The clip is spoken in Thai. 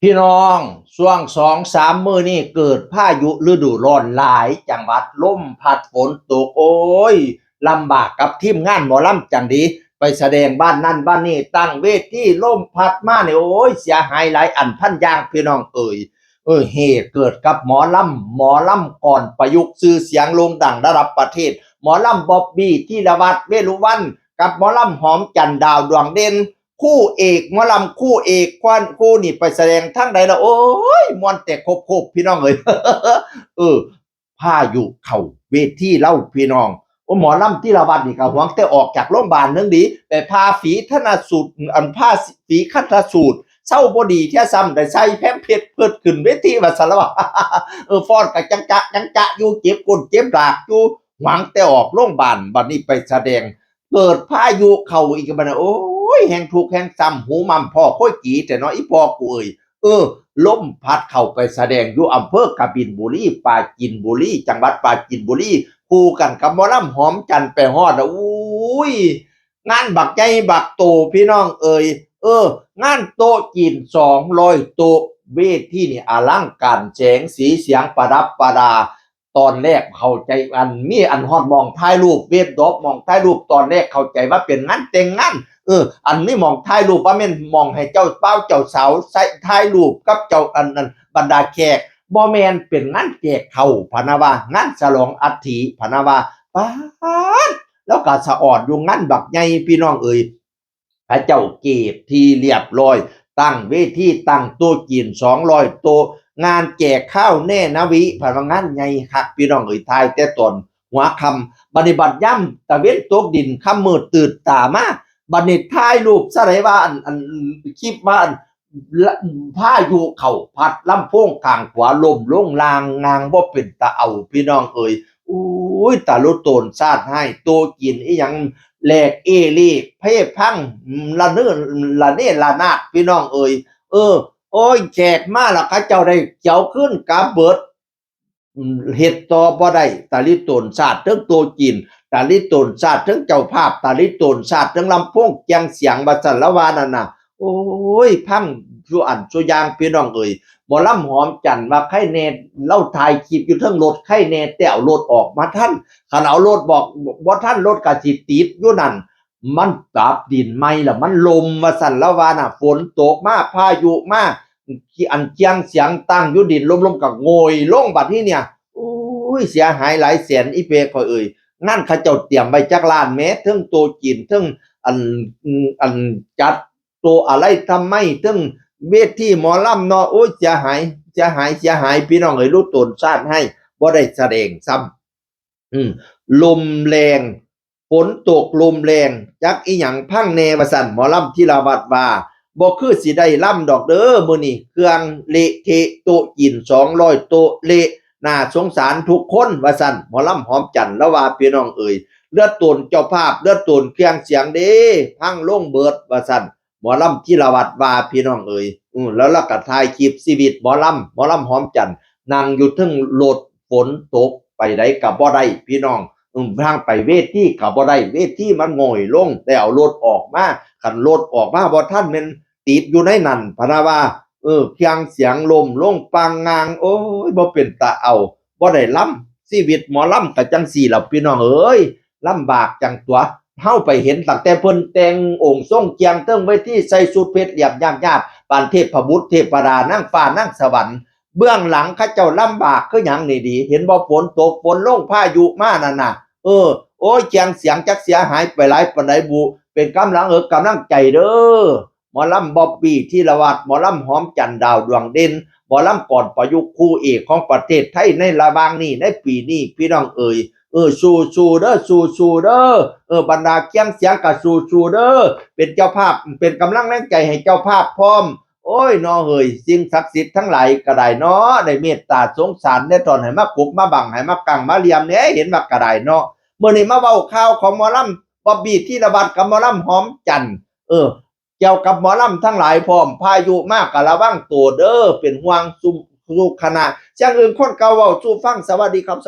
พี่น้องช่วง2-3 มื้อนี้เกิดพายุฤดูร้อนหลายจังหวัดลมพัดฝนตกโอ้ยลำบากกับทีมงานหมอลำจังดีไปแสดงบ้านนั่นบ้านนี้ตั้งเวทีลมพัดมาเนี่ยโอ้ยเสียหายหลายอันพันอย่างพี่น้องเหตุเกิดกับหมอลำก่อนประยุกต์ชื่อเสียงโด่งดังระดับประเทศหมอลำบ๊อบบี้ธีรวัฒน์เวรุวรรณกับหมอลำหอมจันดาวดวงเด่น คู่เอกหมอลำคู่เอกควันคู่นี่ไปแสดงทั้งใดละโอ้ยมวนแต่ครบพี่น้องเอ้ย เออพายุเข้าเวทีเล่าพี่น้องโอ้หมอลำที่ละวัดนี่ก็หวังแต่ออกจากโรงพยาบาลนึงดีแต่พาฝีธนสูตรอันพาฝีคัตสูตรเศร้าบ่ดีเที่ยซ้ำได้ใส่แพมเพชรเพิดขึ้นเวทีว่าซั่นละวะ ฟ้อนก็จังจะอยู่เจ็บก้นเจ็บหลากอยู่หวังแต่ออกโรงพยาบาลบัดนี้ไปแสดง เกิดพายุเข้าอีกบัดนะโอ้ยแห่งทุกข์แห่งซ้ำหูม่ำพ่อค่อยกี่แต่น้อยอีพ่อกูลมพัดเข้าไปแสดงอยู่อำเภอกบินบุรีปราจีนบุรีจังหวัดปราจีนบุรีคู่กันกับหมอลำหอมจันทร์ไปฮอดอุ้ยงานบักใหญ่บักโตพี่น้องงานโต๊ะจีน200โต๊ะเวทีนี่อลังการแสงสีเสียงประดับประดา ตอนแรกเข้าใจมีอันฮอดมองถ่ายรูปเว็บดอกมองถ่ายรูปตอนแรกเข้าใจว่าเป็นงานแต่งงานอันนี้มองถ่ายรูปว่าแม่นมองให้เจ้าเป้าเจ้าสาวใส่ถ่ายรูปกับเจ้าอันนั้นบรรดาแขกบ่แม่นเป็นงานแจกข้าวพะนะว่างานฉลองอัฐิพะนะว่าป๊าดแล้วก็สะออดอยู่งานบักใหญ่พี่น้องพระเจ้าเก็บที่เรียบร้อยตั้งเวทีตั้งโต๊ะจีน200โต๊ะงานแจกข้าวแน่นะวิผ่านงานใหญ่คักพี่น้องทายแต่ตอนหัวค่ำบัดนี้บัดย่ำตะเวนตกดินค่ำมืดตื่นตามาบัดนี้ถ่ายรูปซะได้ว่าอันคลิปว่าพายุเข้าพัดลำโพงข้างขวาล่มลงลางงางบ่เป็นตาเอาพี่น้องอุ้ยตาลุโตนซาดให้โตกินอีหยังแหลกเอลี่เพพังละเนื้อละเนละนาดพี่น้องโอ้ยแจกมาแล้วเขาเจ้าได้เจ้าขึ้นกาเบิดเฮ็ดต่อบ่ได้ตาลิโตนชาติทั้งตัวจีนตาลิโตนชาติทั้งเจ้าภาพตาลิโตนชาติทั้งลำโพงแจงเสียงบัดซั่นละว่านั่นน่ะโอ้ยพังชั่วอันชั่วอย่างพี่น้องหมอลำหอมจันทร์ว่าไข่แน่เล่าถ่ายคลิปอยู่เทิงรถไข่แน่แต่เอารถออกมาทันคันเอารถบอกบ่ทันรถก็สิติดอยู่นั่นมันตับดินไหม้ล่ะมันลมว่าซั่นละว่าน่ะฝนตกมาพายุมาอันเจียงเสียงตั้งอยู่ดินลมๆก็โงยลงบัดนี้เนี่ยโอ้ยเสียหายหลายแสนอีเปข่อยนั่นเขาเจ้าเตรียมไว้จักล้านเมตรเทิงโตจีนเทิงอันอันจัดโตอะไรทำไมเทิงเวทีหมอลำเนาะโอ้ยเสียหายพี่น้องรู้ตนชาติให้บ่ได้แสดงซ้ำลมแรงฝนตกลมแรงจักอีหยังพังแน่ว่าซั่นหมอลำที่ลาวัดว่าบ่คือสิได้ล่ำดอกเด้อมื้อนี้เครื่องเละเทะโต๊ะจีน200โต๊ะเละน่าสงสารทุกคนว่าซั่นหมอลำหอมจันทร์แล้วว่าพี่น้องเลือดตนเจ้าภาพเลือดตนเครื่องเสียงเด้พังลงเบิดว่าซั่นหมอลำที่ลาวัดว่าพี่น้องแล้วเราก็ถ่ายคลิปชีวิตหมอลำหอมจันทร์นั่งอยู่ทึงรถฝนตกไปได้ก็บ่ได้พี่น้องทางไปเวทีก็บ่ได้เวทีมันโงอยลงแต่เอารถออกมาคันรถออกมาบ่ทันแม่นติดอยู่ในนั้นพะนะว่าเครื่องเสียงลมลงปังงางโอ้ยบ่เป็นตาเอาบ่ได้ล้ำชีวิตหมอลำก็จังซี่ล่ะพี่น้องลำบากจังตัวเฮาไปเห็นตั้งแต่เพิ่นแต่งองค์ทรงเกียงเทิงเวทีใส่ชุดเพชรเหลี่ยมญาติๆปานเทพบุตรเทพดานางฟ้านางสวรรค์เบื้องหลังเขาเจ้าลำบากคือหยังนี่ดีเห็นบ่ฝนตกฝนลงพายุมานั่นน่ะโอ้ยเจียงเสียงจักเสียหายไปหลายปานใดบุเป็นกำลังใจเด้อหมอลำบ๊อบบี้ธีรวัฒน์หมอลำหอมจันทร์ดาวดวงเด่นหมอลำก่อนประยุกต์คู่เอกของประเทศไทยในระหว่างนี้ในปีนี้พี่น้องสู้เด้อบรรดาเคียงเสียงก็สู้เด้อเป็นเจ้าภาพเป็นกำลังแรงใจให้เจ้าภาพพร้อมโอ้ยน้อสิ่งศักดิ์สิทธิ์ทั้งหลายก็ได้เนาะได้เมตตาสงสารได้ตอนให้มากุกมาบังให้มากังมาเหลี่ยมเนี่ยเห็นว่าก็ได้เนาะมื้อนี้มาเว้าข่าวของหมอลำบ๊อบบี้ธีรวัฒน์กับหมอลำหอมจันทร์เกี่ยวกับหมอลำทั้งหลายพร้อมพายุมากก็ระวังตัวเด้อเป็นห่วงสุคณะเสียงอื่นคนเก่าเว้าสู่ฟังสวัสดีครับ